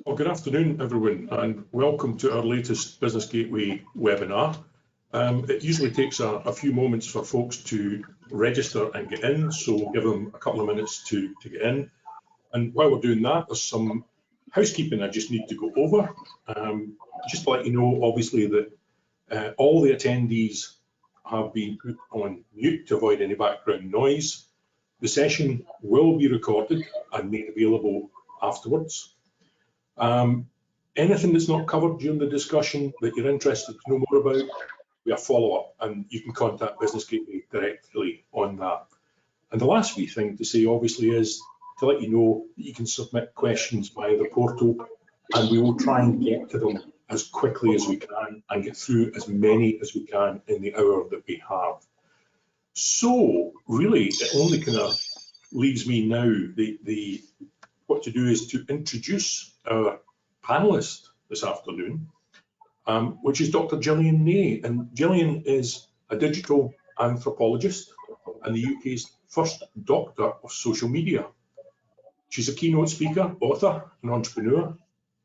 Well, good afternoon, everyone, and welcome to our latest Business Gateway webinar. It usually takes a few moments for folks to register and get in, so we'll give them a couple of minutes to get in. And while we're doing that, there's some housekeeping I just need to go over. Just to let you know, obviously, that all the attendees have been put on mute to avoid any background noise. The session will be recorded and made available afterwards. Anything that's not covered during the discussion that you're interested to know more about, we have follow-up, and you can contact Business Gateway directly on that. And the last wee thing to say, obviously, is to let you know that you can submit questions via the portal, and we will try and get to them as quickly as we can and get through as many as we can in the hour that we have. So really, it only kind of leaves me now, what to do is to introduce our panelist this afternoon, which is Dr. Jillian Ney. And Jillian is a digital anthropologist and the UK's first doctor of social media. She's a keynote speaker, author, and entrepreneur,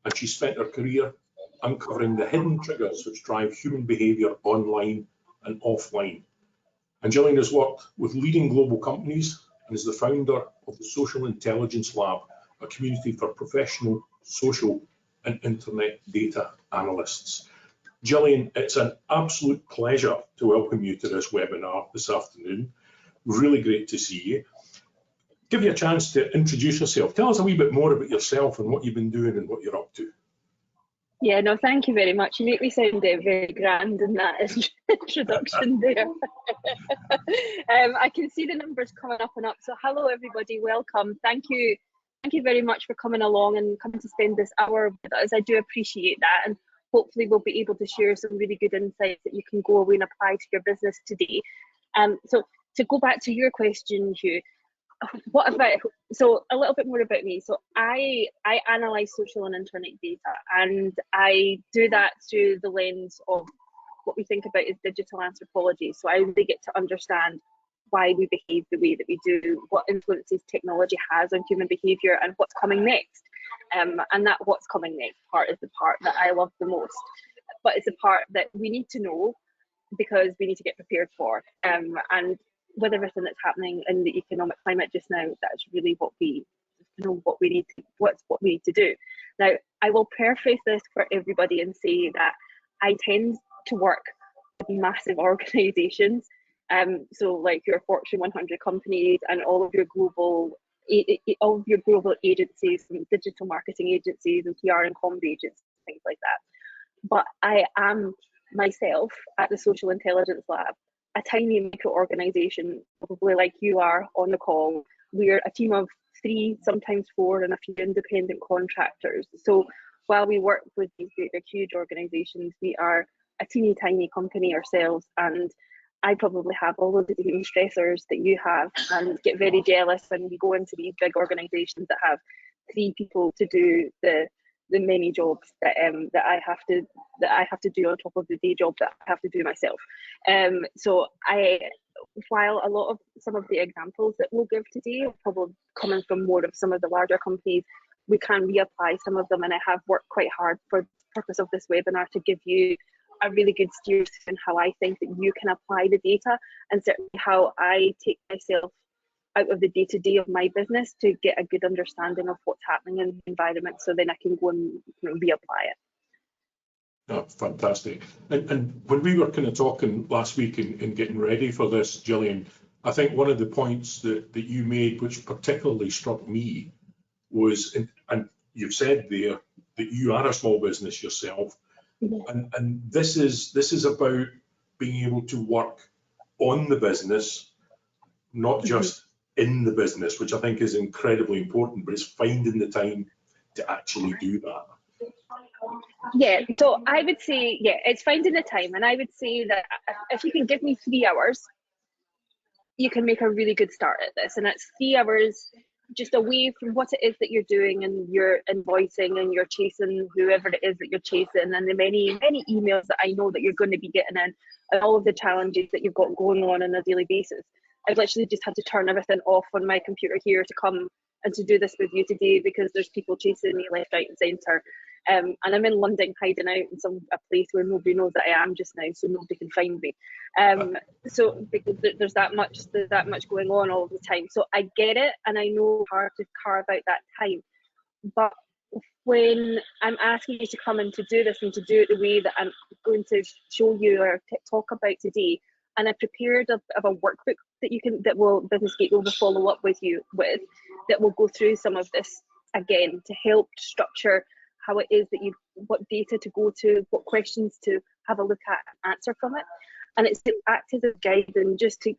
and she spent her career uncovering the hidden triggers which drive human behaviour online and offline. And Jillian has worked with leading global companies and is the founder of the Social Intelligence Lab, a community for professional, social, and internet data analysts. Jillian, it's an absolute pleasure to welcome you to this webinar this afternoon. Really great to see you. Give you a chance to introduce yourself. Tell us a wee bit more about yourself and what you've been doing and what you're up to. Yeah, no, thank you very much. You make me sound very grand in that introduction there. I can see the numbers coming up and up. So hello, everybody. Welcome. Thank you. Thank you very much for coming along and coming to spend this hour with us. I do appreciate that. And hopefully we'll be able to share some really good insights that you can go away and apply to your business today. So to go back to your question, Hugh, so a little bit more about me. So I analyze social and internet data, and I do that through the lens of what we think about as digital anthropology. So I really get to understand why we behave the way that we do, what influences technology has on human behavior, and what's coming next. And that what's coming next part is the part that I love the most, but it's a part that we need to know because we need to get prepared for. And with everything that's happening in the economic climate just now, that's really what we need to do. Now, I will preface this for everybody and say that I tend to work with massive organizations, so like your Fortune 100 companies and all of your global agencies and digital marketing agencies and PR and comms agencies, things like that. But I am myself at the Social Intelligence Lab, a tiny micro organization, probably like you are on the call. We're a team of 3, sometimes 4, and a few independent contractors. So while we work with these huge organizations, we are a teeny tiny company ourselves, and I probably have all of the same stressors that you have and get very jealous when we go into these big organizations that have 3 people to do the many jobs that I have to do on top of the day job that I have to do myself. So while a lot of some of the examples that we'll give today are probably coming from more of some of the larger companies, we can reapply some of them, and I have worked quite hard for the purpose of this webinar to give you a really good steer in how I think that you can apply the data, and certainly how I take myself out of the day-to-day of my business to get a good understanding of what's happening in the environment, so then I can go and reapply it. Oh, fantastic. And when we were kind of talking last week and getting ready for this, Jillian, I think one of the points that you made, which particularly struck me, was, and you've said there that you are a small business yourself, and this is about being able to work on the business, not just in the business, which I think is incredibly important, but it's finding the time to actually do that. Yeah, so I would say, yeah, it's finding the time. And I would say that if you can give me 3 hours, you can make a really good start at this. And that's 3 hours just away from what it is that you're doing, and you're invoicing and you're chasing whoever it is that you're chasing, and the many emails that I know that you're going to be getting in, and all of the challenges that you've got going on a daily basis. I've literally just had to turn everything off on my computer here to come and to do this with you today because there's people chasing me left, right and centre. And I'm in London hiding out in a place where nobody knows that I am just now, so nobody can find me. So because there's that much going on all the time. So I get it, and I know it's hard to carve out that time. But when I'm asking you to come and to do this and to do it the way that I'm going to show you or talk about today, and I've prepared of a workbook that Business Gateway will follow up with you with, that will go through some of this again to help structure how it is that what data to go to, what questions to have a look at and answer from it. And it's to act as a guide and just to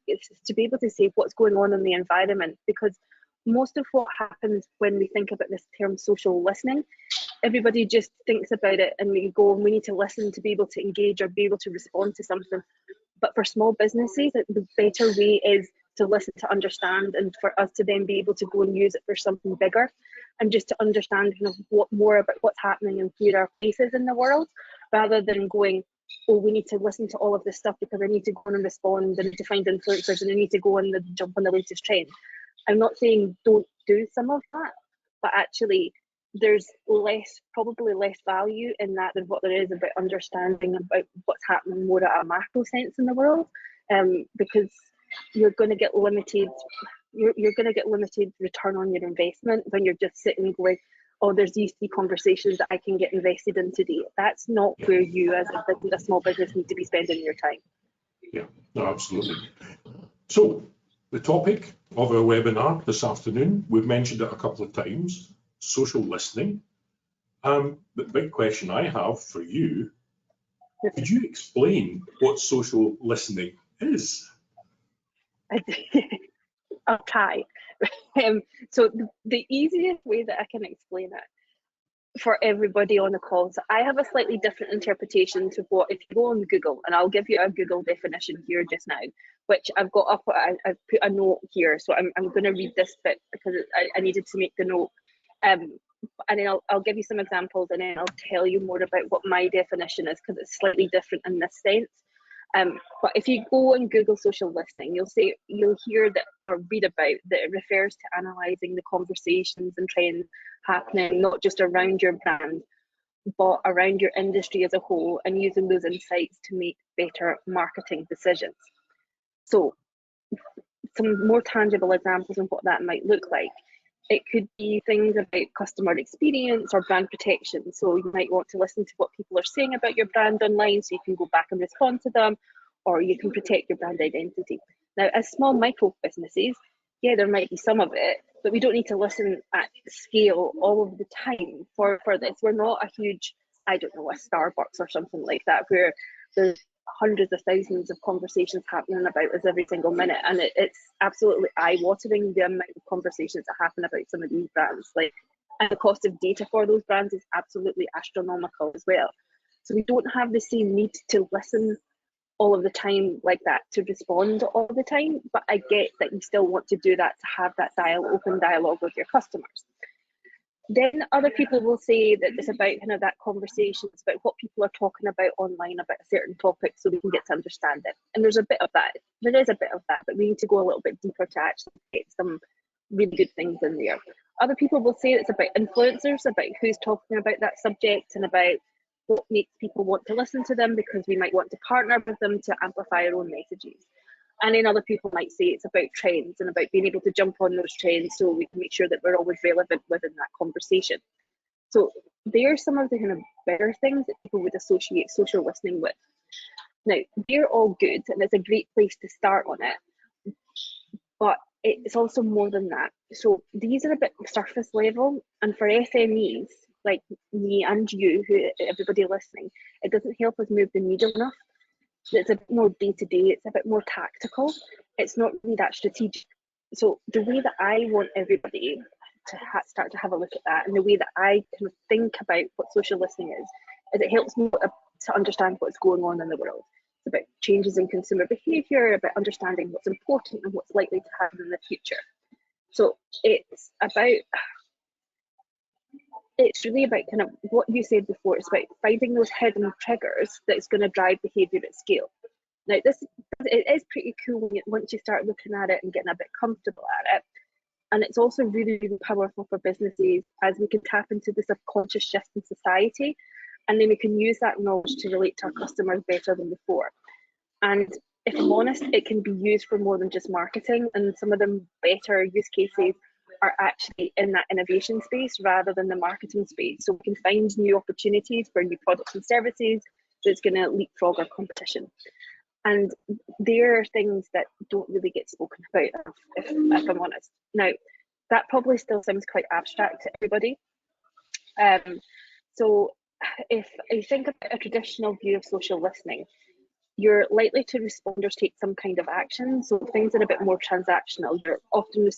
be able to say what's going on in the environment, because most of what happens when we think about this term social listening, everybody just thinks about it and we go, and we need to listen to be able to engage or be able to respond to something. But for small businesses, the better way is to listen, to understand, and for us to then be able to go and use it for something bigger, and just to understand more about what's happening and where our places in the world, rather than going, oh, we need to listen to all of this stuff because I need to go on and respond, I need to find influencers, and I need to go and jump on the latest trend. I'm not saying don't do some of that, but actually there's probably less value in that than what there is about understanding about what's happening more at a macro sense in the world, because you're going to get limited. You're going to get limited return on your investment when you're just sitting going, oh, there's these 3 conversations that I can get invested in today. That's not where you as a small business need to be spending your time. Yeah, no, absolutely. So the topic of our webinar this afternoon, we've mentioned it a couple of times, social listening. The big question I have for you, could you explain what social listening is? I'll try. So the easiest way that I can explain it for everybody on the call, so I have a slightly different interpretation to what, if you go on Google, and I'll give you a Google definition here just now, which I've got up, I've put a note here, so I'm going to read this bit because I needed to make the note, and then I'll give you some examples, and then I'll tell you more about what my definition is, because it's slightly different in this sense. But if you go and Google social listening, you'll hear that or read about that it refers to analysing the conversations and trends happening not just around your brand, but around your industry as a whole, and using those insights to make better marketing decisions. So some more tangible examples of what that might look like. It could be things about customer experience or brand protection. So you might want to listen to what people are saying about your brand online so you can go back and respond to them, or you can protect your brand identity. Now, as small micro businesses, yeah, there might be some of it, but we don't need to listen at scale all of the time for this. We're not a huge, I don't know, a Starbucks or something like that, where there's hundreds of thousands of conversations happening about us every single minute, and it's absolutely eye-watering the amount of conversations that happen about some of these brands. And the cost of data for those brands is absolutely astronomical as well. So we don't have the same need to listen all of the time like that, to respond all the time, but I get that you still want to do that, to have that open dialogue with your customers. Then other people will say that it's about kind of that conversation, it's about what people are talking about online about a certain topic so we can get to understand it. And there's a bit of that. There is a bit of that, but we need to go a little bit deeper to actually get some really good things in there. Other people will say it's about influencers, about who's talking about that subject and about what makes people want to listen to them, because we might want to partner with them to amplify our own messages. And then other people might say it's about trends and about being able to jump on those trends so we can make sure that we're always relevant within that conversation. So there are some of the kind of better things that people would associate social listening with. Now, they're all good and it's a great place to start on it, but it's also more than that. So these are a bit surface level, and for SMEs like me and you, who everybody listening, it doesn't help us move the needle enough. It's a bit more day-to-day, it's a bit more tactical, it's not really that strategic. So the way that I want everybody to start to have a look at that, and the way that I kind of think about what social listening is it helps me to understand what's going on in the world. It's about changes in consumer behaviour, about understanding what's important and what's likely to happen in the future. So it's really about kind of what you said before. It's about finding those hidden triggers that's going to drive behaviour at scale. Now, it is pretty cool once you start looking at it and getting a bit comfortable at it, And it's also really, really powerful for businesses, as we can tap into the subconscious shift in society, and then we can use that knowledge to relate to our customers better than before. And if I'm honest, it can be used for more than just marketing, and some of the better use cases are actually in that innovation space rather than the marketing space. So we can find new opportunities for new products and services that's going to leapfrog our competition. And there are things that don't really get spoken about, if I'm honest. Now, that probably still sounds quite abstract to everybody. So if you think about a traditional view of social listening, you're likely to respond or take some kind of action. So things are a bit more transactional. You're often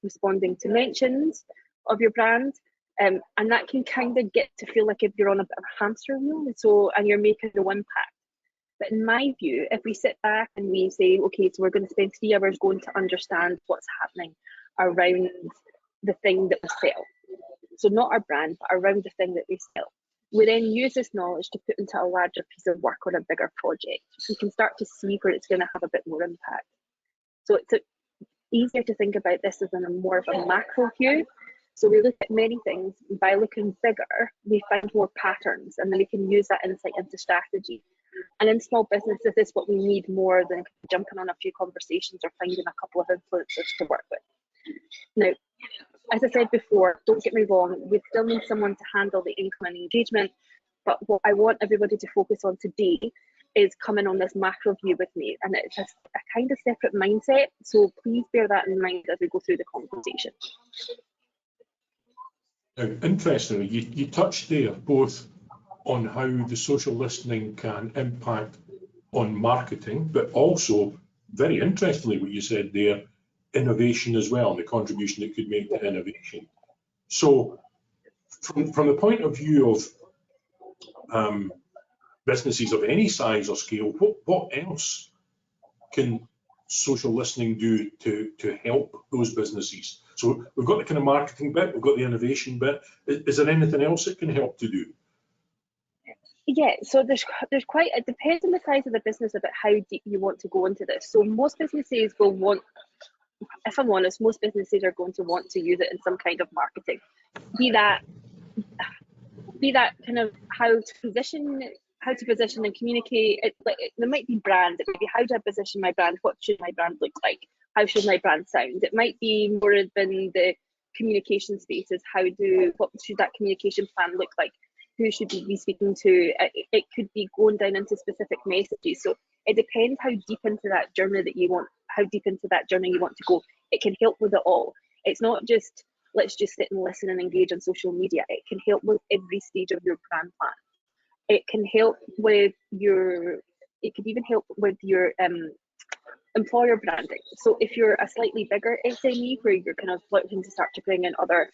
responding to mentions of your brand, and that can kind of get to feel like if you're on a bit of a hamster wheel, and you're making no impact. But in my view, if we sit back and we say, okay, so we're going to spend 3 hours going to understand what's happening around the thing that we sell. So not our brand, but around the thing that we sell. We then use this knowledge to put into a larger piece of work or a bigger project. So you can start to see where it's going to have a bit more impact. So it's easier to think about this as in a more of a macro view. So we look at many things. By looking bigger, we find more patterns, and then we can use that insight into strategy. And in small businesses, this is what we need more than jumping on a few conversations or finding a couple of influencers to work with. Now, as I said before, don't get me wrong, we still need someone to handle the income and engagement, but what I want everybody to focus on today is coming on this macro view with me, and it's a kind of separate mindset, so please bear that in mind as we go through the conversation. Interestingly, you touched there both on how the social listening can impact on marketing, but also, very interestingly, what you said there, innovation as well, and the contribution it could make to innovation. So from the point of view of businesses of any size or scale, what else can social listening do to help those businesses? So we've got the kind of marketing bit, we've got the innovation bit. Is there anything else it can help to do? Yeah, so there's quite, it depends on the size of the business about how deep you want to go into this. So most businesses will want, if I'm honest, most businesses are going to want to use it in some kind of marketing. Be that kind of how to position and communicate. There might be brand. It might be, how do I position my brand? What should my brand look like? How should my brand sound? It might be more than the communication spaces. What should that communication plan look like? Who should we be speaking to? It could be going down into specific messages. So it depends how deep into that journey you want to go. It can help with it all. It's not just let's just sit and listen and engage on social media. It can help with every stage of your brand plan. It can help with it could even help with your employer branding. So if you're a slightly bigger SME where you're kind of looking to start to bring in other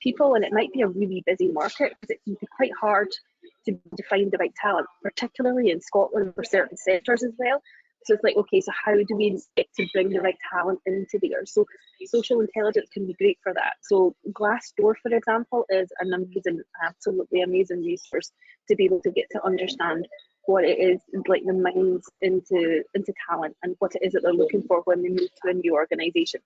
people, and it might be a really busy market, because it can be quite hard to find the right talent, particularly in Scotland for certain sectors as well. So it's like, okay, so how do we expect to bring the right talent into there? So social intelligence can be great for that. So Glassdoor, for example, is an amazing, absolutely amazing resource to be able to get to understand what it is, like the minds into talent, and what it is that they're looking for when they move to a new organisation.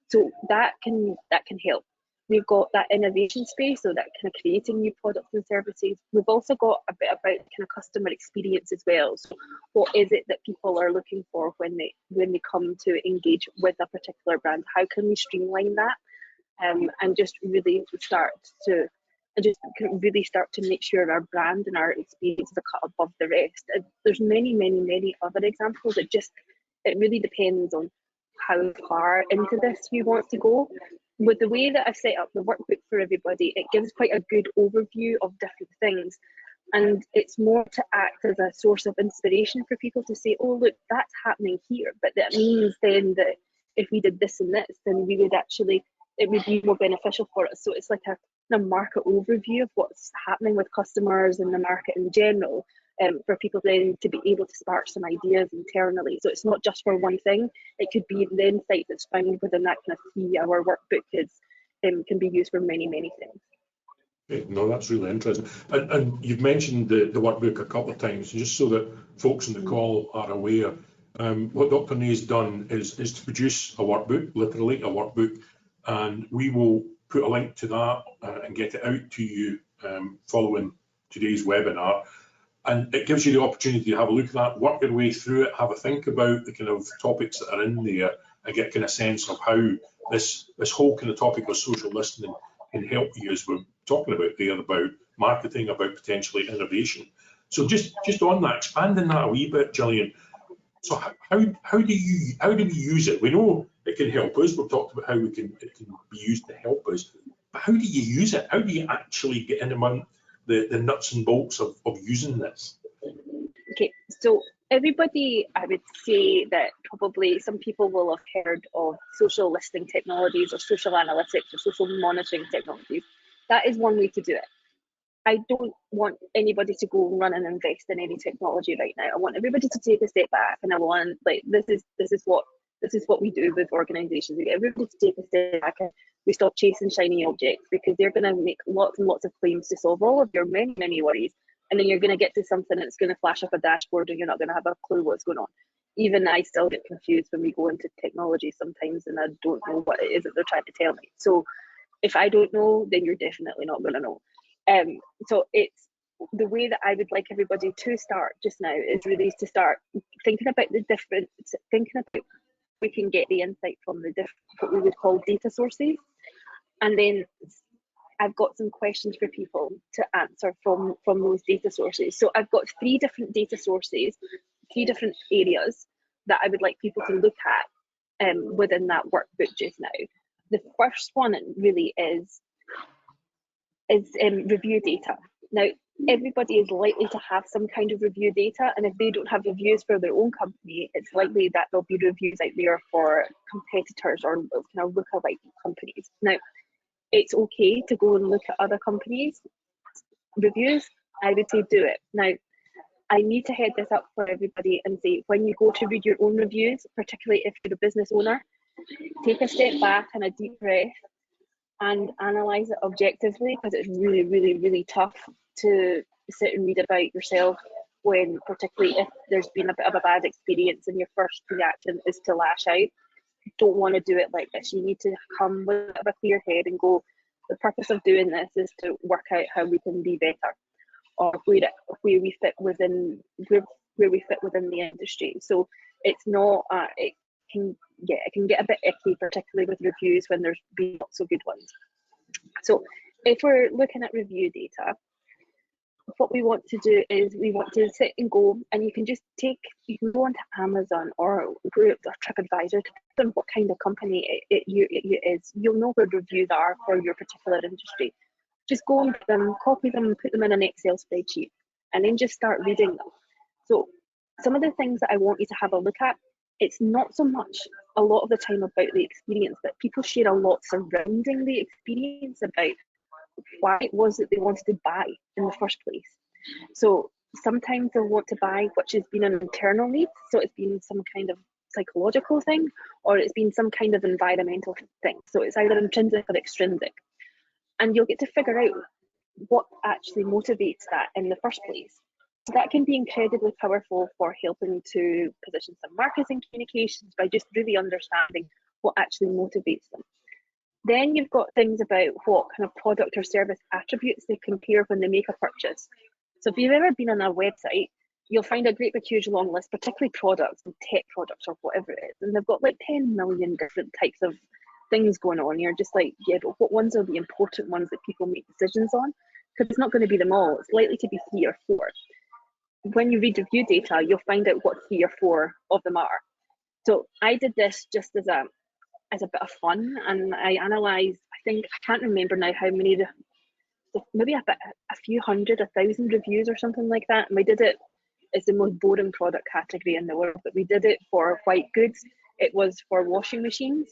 So that can help. We've got that innovation space, so that kind of creating new products and services. We've also got a bit about kind of customer experience as well. So what is it that people are looking for when they come to engage with a particular brand? How can we streamline that, and just really start to make sure our brand and our experience is a cut above the rest. And there's many other examples. It really depends on how far into this you want to go. With the way that I've set up the workbook for everybody, it gives quite a good overview of different things, and it's more to act as a source of inspiration for people to say, oh look, that's happening here, but that means then that if we did this and this, then it would be more beneficial for us. So it's like a market overview of what's happening with customers and the market in general, for people then to be able to spark some ideas internally. So it's not just for one thing. It could be the insight that's found within that kind of 3-hour workbook can be used for many things. No, that's really interesting. And you've mentioned the workbook a couple of times, just so that folks on the call are aware. What Dr. Nay's done is to produce a workbook, literally a workbook, and we will put a link to that and get it out to you following today's webinar. And it gives you the opportunity to have a look at that, work your way through it, have a think about the kind of topics that are in there, and get kind of sense of how this whole kind of topic of social listening can help you, as we're talking about there, about marketing, about potentially innovation. So just on that, expanding that a wee bit, Jillian. So how do we use it? We know it can help us. We've talked about how it can be used to help us. But how do you use it? How do you actually get in among the nuts and bolts of using this? Okay, so everybody, I would say that probably some people will have heard of social listening technologies or social analytics or social monitoring technologies. That is one way to do it. I don't want anybody to go and run and invest in any technology right now. I want everybody to take a step back, and I want, like, this is what we do with organizations. We get everybody to take a step back and we stop chasing shiny objects, because they're going to make lots and lots of claims to solve all of your many worries, and then you're going to get to something that's going to flash up a dashboard and you're not going to have a clue what's going on. Even I still get confused when we go into technology sometimes, and I don't know what it is that they're trying to tell me. So if I don't know, then you're definitely not going to know. So it's the way that I would like everybody to start just now is really to start thinking about we can get the insight from the different, what we would call data sources. And then I've got some questions for people to answer from those data sources. So I've got 3 different data sources, 3 different areas that I would like people to look at within that workbook just now. The first one really is review data. Now, everybody is likely to have some kind of review data, and if they don't have reviews for their own company, it's likely that there'll be reviews out there for competitors or kind of lookalike companies. Now, it's okay to go and look at other companies' reviews. I would say do it. Now, I need to head this up for everybody and say, when you go to read your own reviews, particularly if you're a business owner, take a step back and a deep breath and analyze it objectively, because it's really, really, really tough to sit and read about yourself when, particularly if there's been a bit of a bad experience and your first reaction is to lash out. You don't want to do it like this. You need to come with a clear head and go, the purpose of doing this is to work out how we can be better, or where we fit within the industry. So it's not it can get a bit icky, particularly with reviews when there's been not so good ones. So if we're looking at review data, what we want to do is we want to sit and go, and you can go onto Amazon or TripAdvisor to on what kind of company it is. You'll know where reviews are for your particular industry. Just go and get them, copy them, and put them in an Excel spreadsheet, and then just start reading them. So some of the things that I want you to have a look at, it's not so much a lot of the time about the experience, but people share a lot surrounding the experience about why it was that they wanted to buy in the first place. So sometimes they'll want to buy which has been an internal need, so it's been some kind of psychological thing, or it's been some kind of environmental thing. So it's either intrinsic or extrinsic. And you'll get to figure out what actually motivates that in the first place. So that can be incredibly powerful for helping to position some marketing communications by just really understanding what actually motivates them. Then you've got things about what kind of product or service attributes they compare when they make a purchase. So if you've ever been on a website, you'll find a great big huge long list, particularly products and tech products or whatever it is. And they've got like 10 million different types of things going on. You're just like, yeah, but what ones are the important ones that people make decisions on? Because it's not going to be them all. It's likely to be 3 or 4. When you read review data, you'll find out what 3 or 4 of them are. So I did this just as a bit of fun, and I analysed, I can't remember now how many, maybe a few hundred, 1,000 reviews or something like that. And we did it, it's the most boring product category in the world, but we did it for white goods. It was for washing machines.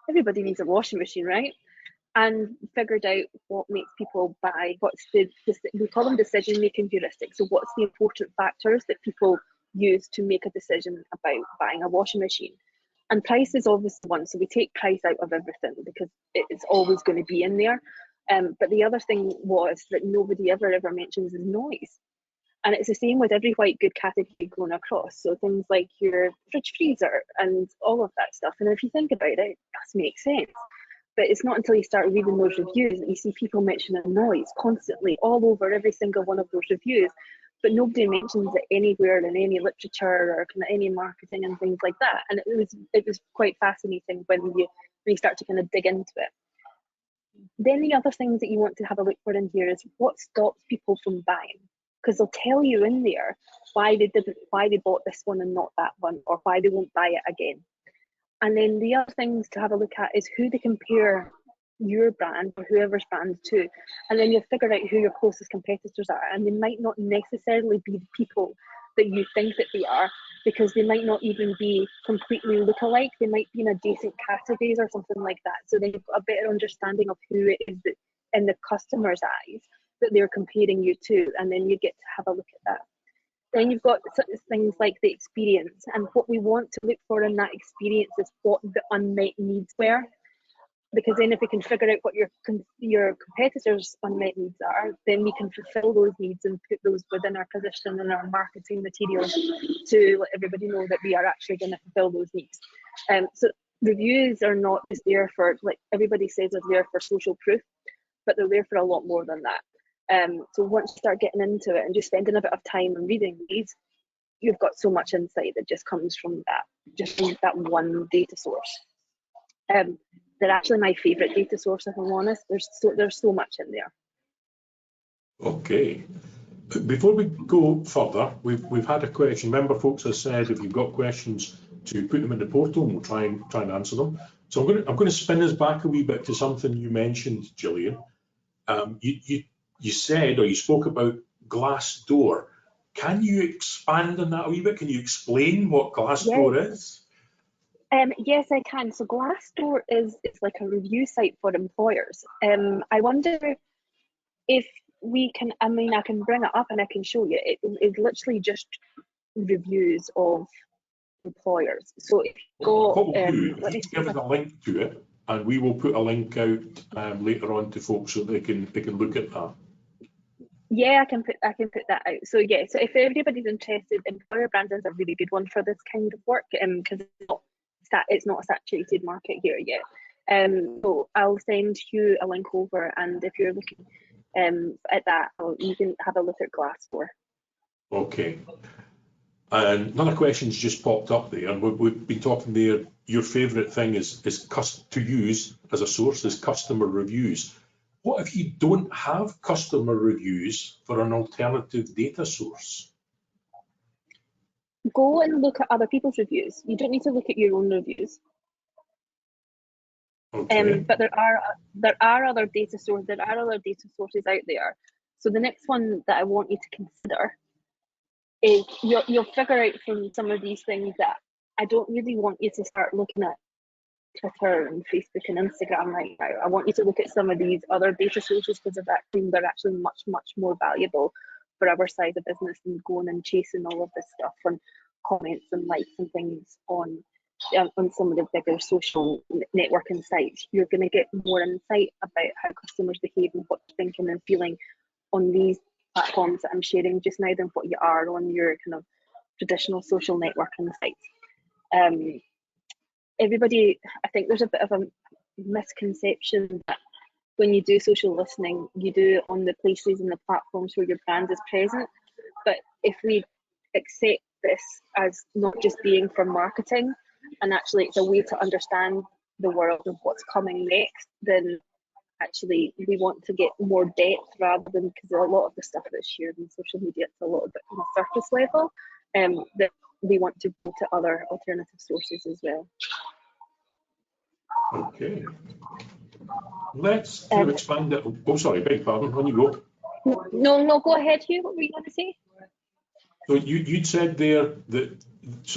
Everybody needs a washing machine, right? And figured out what makes people buy, we call them decision-making heuristics. So what's the important factors that people use to make a decision about buying a washing machine? And price is obviously one, so we take price out of everything because it's always going to be in there. But the other thing was that nobody ever mentions is noise. And it's the same with every white good category going across. So things like your fridge freezer and all of that stuff. And if you think about it, it does make sense. But it's not until you start reading those reviews that you see people mentioning noise constantly all over every single one of those reviews. But nobody mentions it anywhere in any literature or kind of any marketing and things like that. And it was quite fascinating when you start to kind of dig into it. Then the other things that you want to have a look for in here is what stops people from buying, because they'll tell you in there why they bought this one and not that one, or why they won't buy it again. And then the other things to have a look at is who they compare your brand or whoever's brand to, and then you'll figure out who your closest competitors are, and they might not necessarily be the people that you think that they are, because they might not even be completely look-alike. They might be in adjacent categories or something like that. So then you've got a better understanding of who it is that in the customer's eyes that they're comparing you to, and then you get to have a look at that. Then you've got things like the experience, and what we want to look for in that experience is what the unmet needs were. Because then if we can figure out what your competitors' unmet needs are, then we can fulfill those needs and put those within our position and our marketing materials to let everybody know that we are actually going to fulfill those needs. So reviews are not just there for, like everybody says, they're there for social proof, but they're there for a lot more than that. So once you start getting into it and just spending a bit of time and reading these, you've got so much insight that just comes from that one data source. They're actually my favourite data source, if I'm honest. There's so much in there. Okay. Before we go further, we've had a question. Remember, folks have said if you've got questions to put them in the portal, and we'll try and answer them. So I'm going to spin us back a wee bit to something you mentioned, Jillian. You said, or you spoke about Glassdoor. Can you expand on that a wee bit? Can you explain what Glassdoor is? Yes, I can. So Glassdoor is like a review site for employers. I wonder if we can, I can bring it up and I can show you. It is literally just reviews of employers. So if you go, let me give us a link to it, and we will put a link out later on to folks so they can look at that. Yeah, I can put that out. So yeah, so if everybody's interested, employer branding is a really good one for this kind of work, because it's not a saturated market here yet. So I'll send you a link over, and if you're looking at that, you can have a look at Glassdoor. Okay. And another question's just popped up there, and we've been talking there. Your favourite thing is to use as a source is customer reviews. What if you don't have customer reviews for an alternative data source? Go and look at other people's reviews. You don't need to look at your own reviews. Okay. But there are other data sources. There are other data sources out there. So the next one that I want you to consider is you'll figure out from some of these things that I don't really want you to start looking at Twitter and Facebook and Instagram right now. I want you to look at some of these other data sources, because they're actually much, much more valuable for our size of business than going and chasing all of this stuff and comments and likes and things on some of the bigger social networking sites. You're going to get more insight about how customers behave and what they're thinking and feeling on these platforms that I'm sharing just now than what you are on your kind of traditional social networking sites. Everybody, I think there's a bit of a misconception that when you do social listening, you do it on the places and the platforms where your brand is present. But if we accept this as not just being for marketing, and actually it's a way to understand the world of what's coming next, then actually we want to get more depth rather than, because a lot of the stuff that's shared on social media, it's a little bit on a surface level, that we want to go to other alternative sources as well. Okay. Let's expand it. Oh, sorry, beg pardon. On you go. No, go ahead, Hugh. What were you going to say? So you'd said there that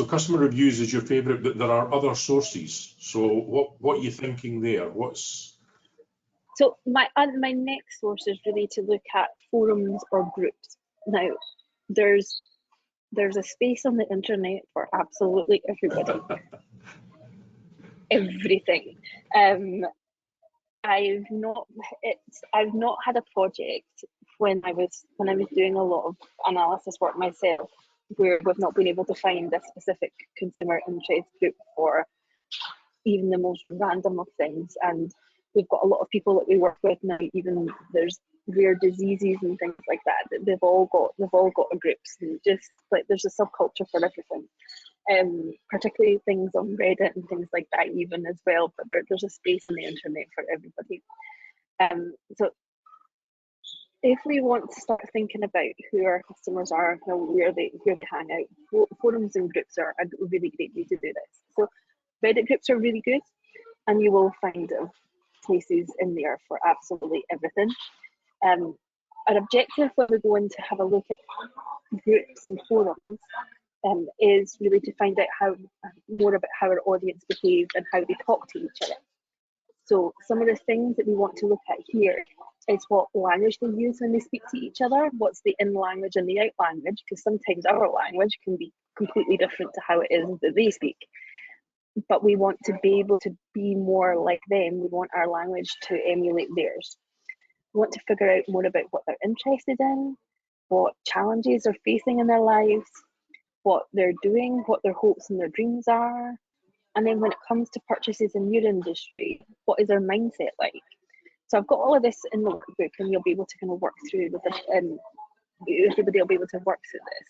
customer reviews is your favourite, but there are other sources. So what are you thinking there? So my next source is really to look at forums or groups. Now, there's a space on the internet for absolutely everybody. Everything. I've not had a project when I was doing a lot of analysis work myself, where we've not been able to find a specific consumer interest group for even the most random of things. And we've got a lot of people that we work with now, even there's rare diseases and things like that, they've all got groups, and just like there's a subculture for everything. Particularly things on Reddit and things like that even as well, but there's a space on the internet for everybody. So if we want to start thinking about who our customers are, where they hang out, forums and groups are a really great way to do this. So Reddit groups are really good, and you will find places in there for absolutely everything. Our objective when we go in to have a look at groups and forums is really to find out more about how our audience behaves and how they talk to each other. So some of the things that we want to look at here is what language they use when they speak to each other, what's the in language and the out language, because sometimes our language can be completely different to how it is that they speak. But we want to be able to be more like them. We want our language to emulate theirs. We want to figure out more about what they're interested in, what challenges they're facing in their lives, what they're doing, what their hopes and their dreams are. And then when it comes to purchases in your industry, what is their mindset like? So I've got all of this in the workbook, and you'll be able to kind of work through with it, and everybody will be able to work through this.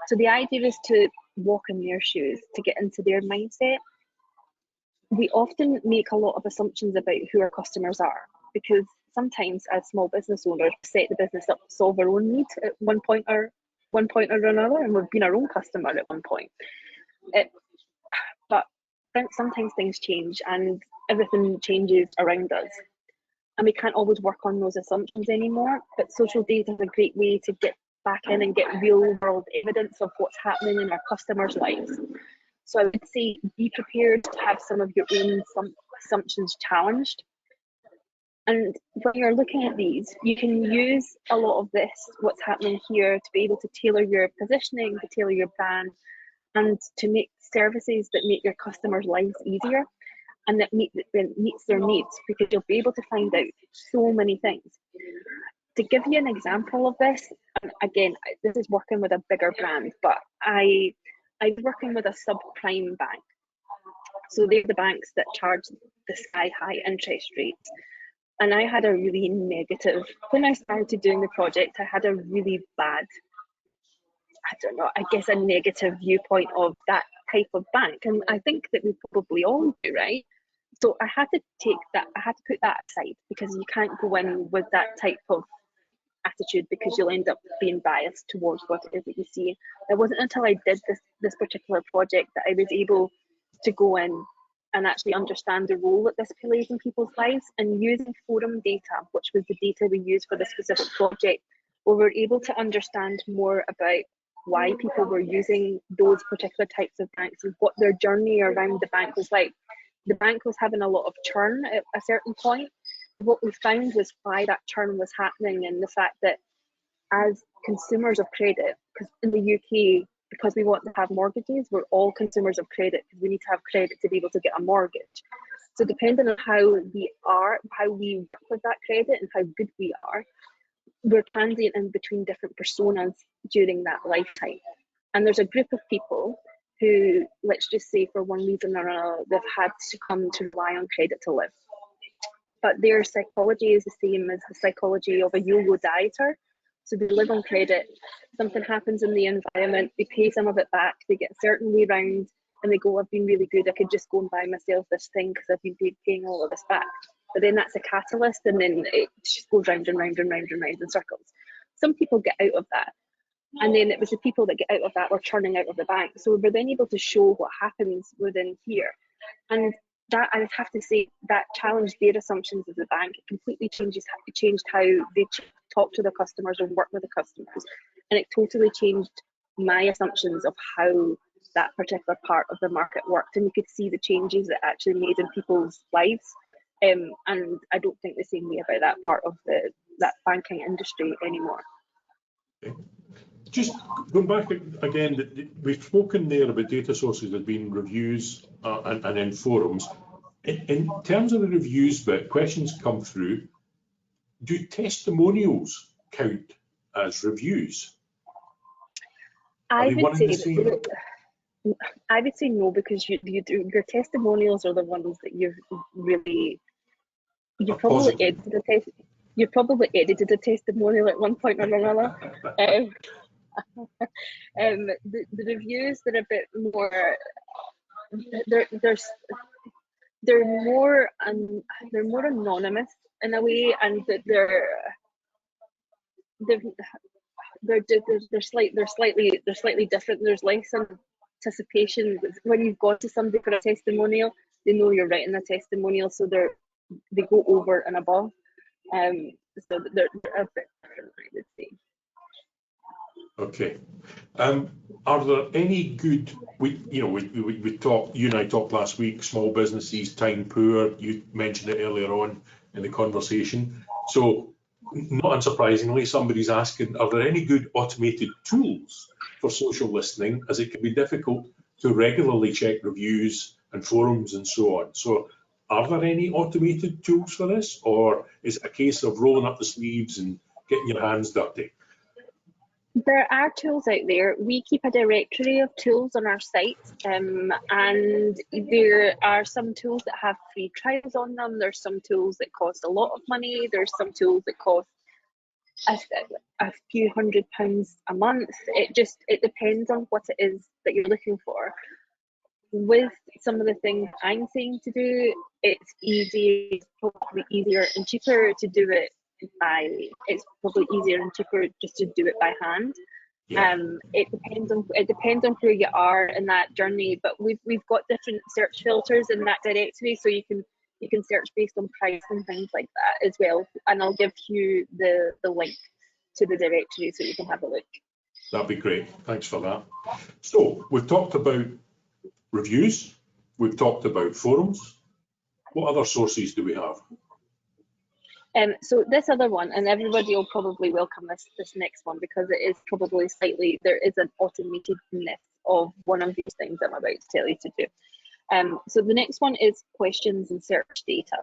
So the idea is to walk in their shoes, to get into their mindset. We often make a lot of assumptions about who our customers are, because sometimes as small business owners set the business up to solve our own needs at one point or another, and we've been our own customer at one point. But sometimes things change and everything changes around us, and we can't always work on those assumptions anymore. But social data is a great way to get back in and get real world evidence of what's happening in our customers' lives. So I would say be prepared to have some of your own assumptions challenged. And when you're looking at these, you can use a lot of this, what's happening here, to be able to tailor your positioning, to tailor your brand, and to make services that make your customers' lives easier and that meets their needs, because you'll be able to find out so many things. To give you an example of this, and again, this is working with a bigger brand, but I'm working with a subprime bank. So they're the banks that charge the sky-high interest rates. And I had a really negative, when I started doing the project, I had a really bad, a negative viewpoint of that type of bank. And I think that we probably all do, right? So I had to put that aside, because you can't go in with that type of attitude, because you'll end up being biased towards what it is that you see. It wasn't until I did this particular project that I was able to go in and actually understand the role that this plays in people's lives. And using forum data, which was the data we used for the specific project, we were able to understand more about why people were using those particular types of banks and what their journey around the bank was like. The bank was having a lot of churn at a certain point. What we found was why that churn was happening, and the fact that as consumers of credit, because in the UK, because we want to have mortgages, we're all consumers of credit, because we need to have credit to be able to get a mortgage. So depending on how we work with that credit and how good we are, we're transient in between different personas during that lifetime. And there's a group of people who, let's just say for one reason or another, they've had to come to rely on credit to live. But their psychology is the same as the psychology of a yo-yo dieter. So they live on credit, something happens in the environment, they pay some of it back, they get a certain way round, and they go, I've been really good, I could just go and buy myself this thing because I've been paying all of this back. But then that's a catalyst, and then it just goes round and round and round and round in circles. Some people get out of that, and then it was the people that get out of that were churning out of the bank. So we're then able to show what happens within here. And that, I have to say, that challenged their assumptions as a bank. It completely changed how they talk to the customers and work with the customers. And it totally changed my assumptions of how that particular part of the market worked. And you could see the changes it actually made in people's lives. And I don't think the same way about that part of that banking industry anymore. Okay. Just going back again, we've spoken there about data sources that have been reviews and in forums. In terms of the reviews bit, questions come through. Do testimonials count as reviews? I they would one and say the same? I would say no, because your testimonials are the ones that you've probably edited a test. You probably edited a testimonial at one point or another. The reviews, they're a bit more. They're more anonymous in a way, and they're slightly different. There's less anticipation when you've got to somebody for a testimonial. They know you're writing a testimonial, so they go over and above. So they're a bit different, I would say. Okay. Are there any good? We talked. You and I talked last week. Small businesses, time poor. You mentioned it earlier on in the conversation. So, not unsurprisingly, somebody's asking: are there any good automated tools for social listening? As it can be difficult to regularly check reviews and forums and so on. So, are there any automated tools for this, or is it a case of rolling up the sleeves and getting your hands dirty? There are tools out there. We keep a directory of tools on our site, and there are some tools that have free trials on them. There's some tools that cost a lot of money. There's some tools that cost a few £100s a month. It depends on what it is that you're looking for. With some of the things I'm saying to do, it's probably easier and cheaper to do it it's probably easier and cheaper just to do it by hand. Yeah. It depends on where you are in that journey, but we've got different search filters in that directory, so you can search based on price and things like that as well. And I'll give you the link to the directory so you can have a look. That'd be great. Thanks for that. So we've talked about reviews. We've talked about forums. What other sources do we have? So this other one, and everybody will probably welcome this next one, because it is probably there is an automatedness of one of these things I'm about to tell you to do. So the next one is questions and search data.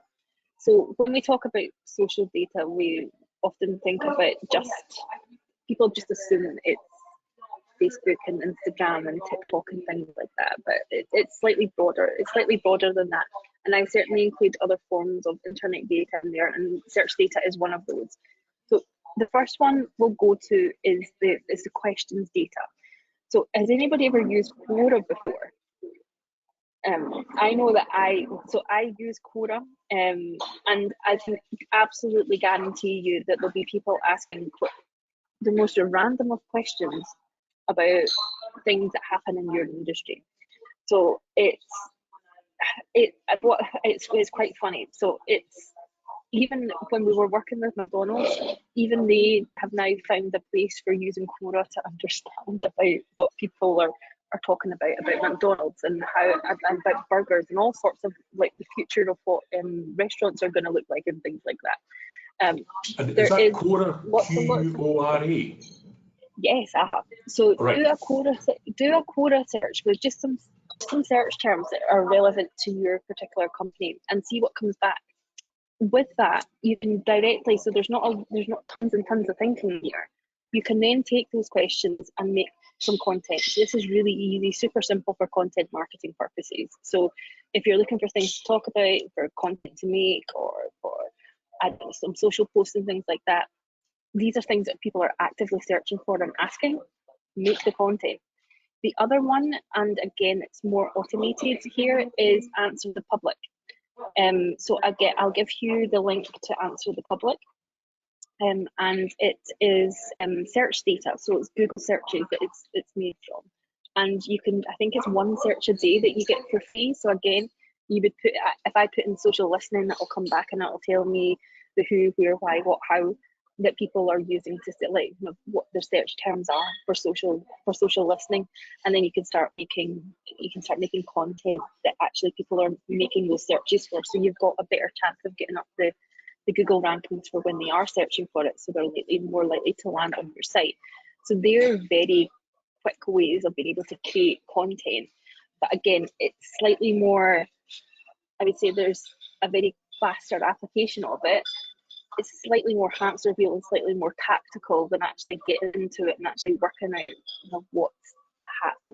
So when we talk about social data, we often think about people just assume it's Facebook and Instagram and TikTok and things like that, but it's slightly broader. It's slightly broader than that. And I certainly include other forms of internet data in there, and search data is one of those. So the first one we'll go to is the questions data. So has anybody ever used Quora before? I know that I use Quora, and I can absolutely guarantee you that there'll be people asking the most random of questions about things that happen in your industry. So it's quite funny. So it's, even when we were working with McDonald's, even they have now found a place for using Quora to understand about what people are talking about McDonald's and about burgers and all sorts of, like, the future of what restaurants are going to look like and things like that. And is that Quora, Quora? Yes, I have. So right. do a Quora search with just some search terms that are relevant to your particular company and see what comes back. With that, you can directly, so there's not tons and tons of thinking here. You can then take those questions and make some content. So this is really easy, super simple for content marketing purposes. So if you're looking for things to talk about, for content to make, or for, I don't know, some social posts and things like that, these are things that people are actively searching for and asking. Make the content. The other one, and again, it's more automated here, is Answer the Public. So I'll give you the link to Answer the Public, and it is search data. So it's Google searches that it's made from, and you can, I think it's one search a day that you get for free. So again, you would put, if I put in social listening, it'll come back and it'll tell me the who, where, why, what, how that people are using to, like, what their search terms are for social listening, and then you can start making content that actually people are making those searches for. So you've got a better chance of getting up the Google rankings for when they are searching for it. So they're more likely to land on your site. So they're very quick ways of being able to create content. But again, it's slightly more, I would say there's a very faster application of it it's slightly more hamster wheel and slightly more tactical than actually getting into it and actually working out, you know, what's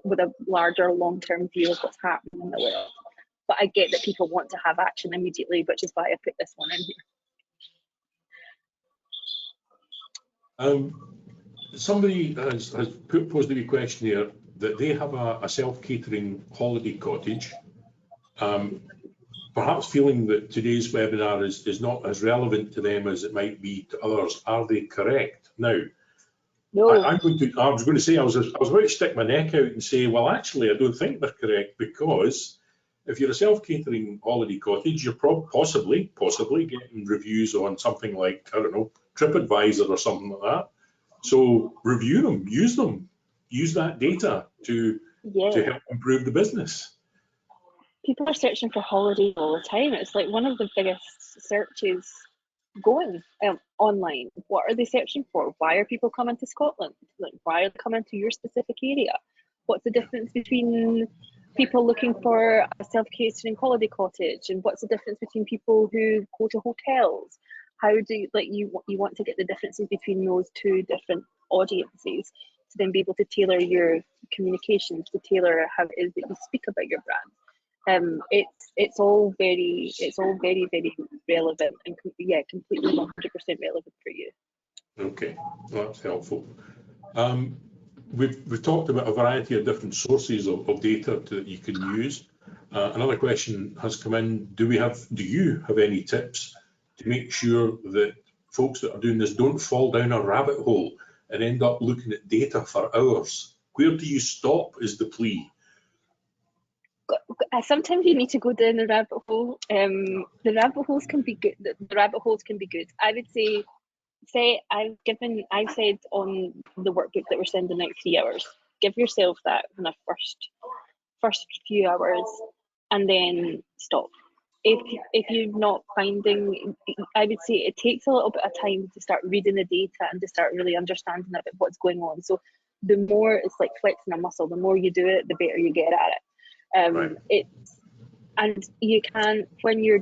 with a larger long-term view of what's happening in the world. But I get that people want to have action immediately, which is why I put this one in here. Somebody has posed a question here that they have a self-catering holiday cottage, perhaps feeling that today's webinar is not as relevant to them as it might be to others. Are they correct? Now, No. I was going to say, I was about to stick my neck out and say, well, actually, I don't think they're correct, because if you're a self-catering holiday cottage, you're possibly getting reviews on something like, I don't know, TripAdvisor or something like that. So review them, use that data to help improve the business. People are searching for holidays all the time. It's like one of the biggest searches going online. What are they searching for? Why are people coming to Scotland? Like, why are they coming to your specific area? What's the difference between people looking for a self-catering holiday cottage, and what's the difference between people who go to hotels? How do you want to get the differences between those two different audiences to then be able to tailor your communications, to tailor how it is that you speak about your brand. It's all very relevant, and completely 100% relevant for you. Okay, well, that's helpful. We've talked about a variety of different sources of data that you can use. Another question has come in: do you have any tips to make sure that folks that are doing this don't fall down a rabbit hole and end up looking at data for hours? Where do you stop is the plea. Sometimes you need to go down the rabbit hole. The rabbit holes can be good. The rabbit holes can be good. I would say I've said on the workbook that we're sending out 3 hours. Give yourself that kind of first few hours, and then stop. If you're not finding, I would say it takes a little bit of time to start reading the data and to start really understanding a bit what's going on. So the more, it's like flexing a muscle. The more you do it, the better you get at it. Right. And you can, when you're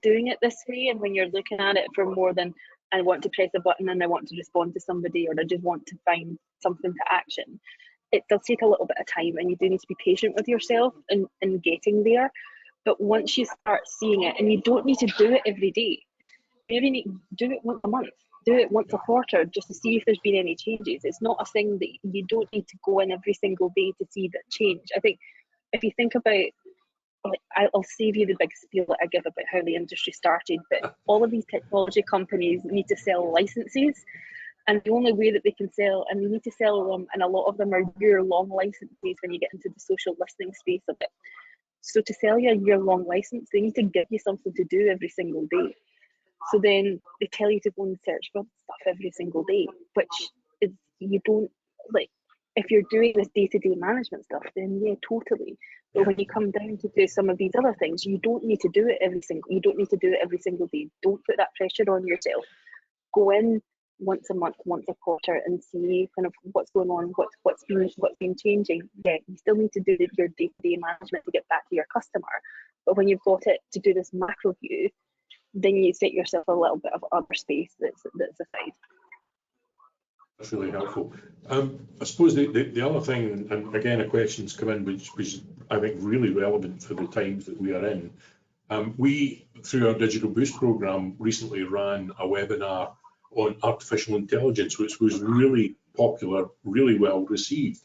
doing it this way, and when you're looking at it for more than, I want to press a button and I want to respond to somebody, or I just want to find something to action, it does take a little bit of time, and you do need to be patient with yourself in getting there. But once you start seeing it, and you don't need to do it every day, maybe need to do it once a month, do it once a quarter, just to see if there's been any changes. It's not a thing that you don't need to go in every single day to see that change. I think if you think about, like, I'll save you the big spiel that I give about how the industry started, but all of these technology companies need to sell licenses, and the only way that they can sell, and they need to sell them, and a lot of them are year-long licenses when you get into the social listening space of it. So to sell you a year-long license, they need to give you something to do every single day. So then they tell you to go and search for stuff every single day, which is, you don't, like, if you're doing this day-to-day management stuff, then yeah, totally. But when you come down to do some of these other things, you don't need to do it every single day. Don't put that pressure on yourself. Go in once a month, once a quarter, and see kind of what's going on, what's been changing. Yeah, you still need to do your day-to-day management to get back to your customer. But when you've got it to do this macro view, then you set yourself a little bit of other space that's aside. That's really helpful. I suppose the other thing, and again, a question's come in, which I think really relevant for the times that we are in. We, through our Digital Boost program, recently ran a webinar on artificial intelligence, which was really popular, really well received.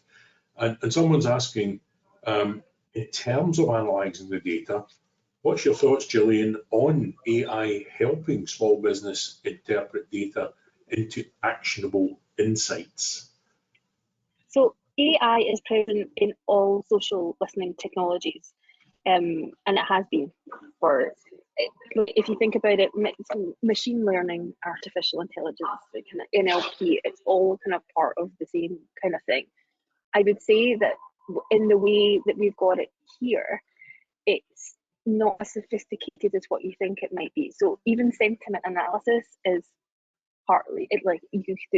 And someone's asking, in terms of analysing the data, what's your thoughts, Jillian, on AI helping small business interpret data into actionable insights? So AI is present in all social listening technologies, and it has been for, if you think about it, machine learning, artificial intelligence, kind of NLP, it's all kind of part of the same kind of thing. I would say that in the way that we've got it here, it's not as sophisticated as what you think it might be. So even sentiment analysis is partly,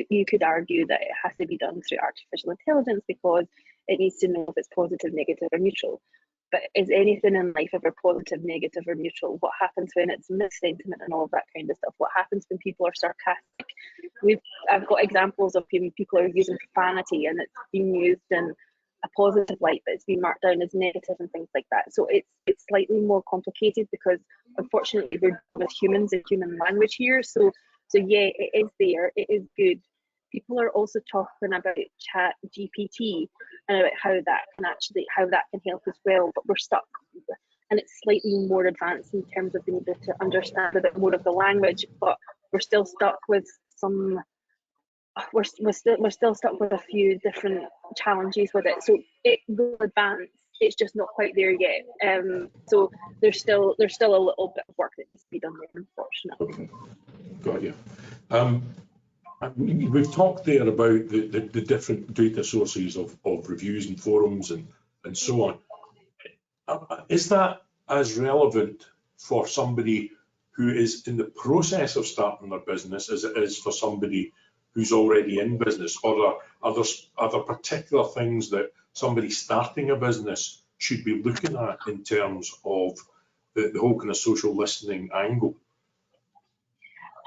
you could argue that it has to be done through artificial intelligence because it needs to know if it's positive, negative, or neutral. but is anything in life ever positive, negative, or neutral? What happens when it's mixed sentiment and all of that kind of stuff? What happens when people are sarcastic? I've got examples of people are using profanity and it's being used in a positive light, but it's been marked down as negative and things like that. So it's slightly more complicated because unfortunately we're with humans and human language here. So yeah, it is there. It is good. People are also talking about Chat GPT and about how that can help as well. But we're stuck, and it's slightly more advanced in terms of being able to understand a bit more of the language. But we're still stuck with some. We're still stuck with a few different challenges with it. So it will advance. It's just not quite there yet. So there's still a little bit of work that needs to be done there, unfortunately. Okay, got you. We've talked there about the different data sources of reviews and forums and so on. Is that as relevant for somebody who is in the process of starting their business as it is for somebody who's already in business? Or are there particular things that somebody starting a business should be looking at in terms of the whole kind of social listening angle?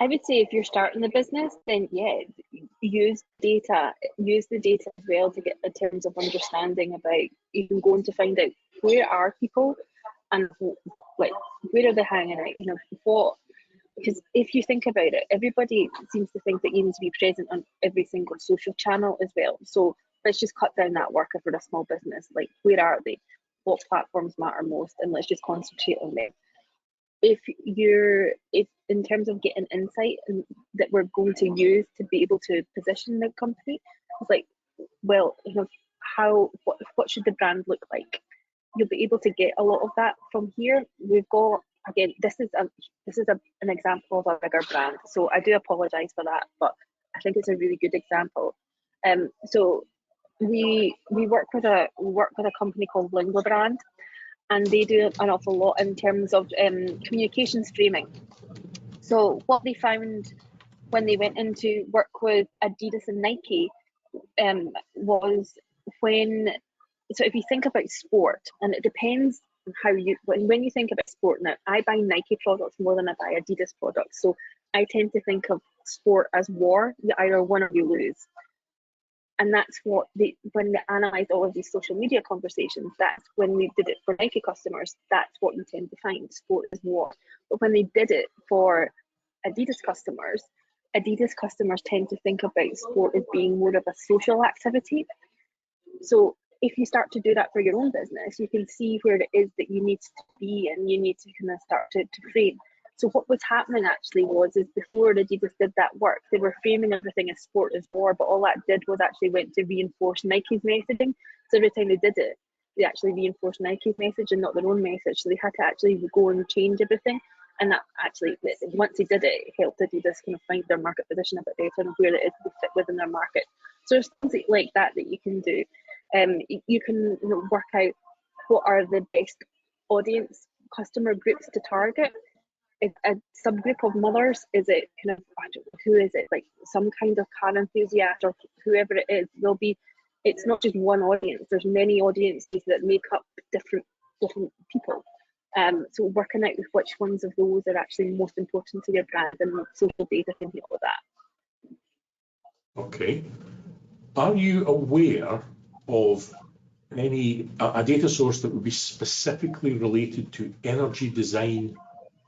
I would say if you're starting a business, then yeah, use the data as well to get in terms of understanding about, even going to find out where are people and like where are they hanging out, because if you think about it, everybody seems to think that you need to be present on every single social channel as well. So let's just cut down that work if we're a small business. Like, where are they? What platforms matter most? And let's just concentrate on them. If in terms of getting insight that we're going to use to be able to position the company, it's like, well, what should the brand look like? You'll be able to get a lot of that from here. We've got, again, this is an example of a bigger brand, so I do apologize for that, but I think it's a really good example. So we work with a company called Lingua Brand, and they do an awful lot in terms of communication streaming. So what they found when they went into work with Adidas and Nike was so if you think about sport, and it depends on how when you think about sport. Now, I buy Nike products more than I buy Adidas products, so I tend to think of sport as war. You either win or you lose. And that's what when they analysed all of these social media conversations, that's when we did it for Nike customers, that's what you tend to find, sport is war. But when they did it for Adidas customers tend to think about sport as being more of a social activity. So if you start to do that for your own business, you can see where it is that you need to be, and you need to kind of start to frame. So what was happening actually was before Adidas did that work, they were framing everything as sport as war, but all that did was actually went to reinforce Nike's messaging. So every time they did it, they actually reinforced Nike's message and not their own message. So they had to actually go and change everything. And that actually, once they did it, it helped Adidas kind of find their market position a bit better and where it is to fit within their market. So there's things like that you can do. You can work out what are the best audience customer groups to target. A subgroup of mothers, is it kind of, who is it, like some kind of car enthusiast or whoever it is? It's not just one audience, there's many audiences that make up different people. So working out which ones of those are actually most important to your brand, and social data can help with that. Okay. Are you aware of a data source that would be specifically related to energy design,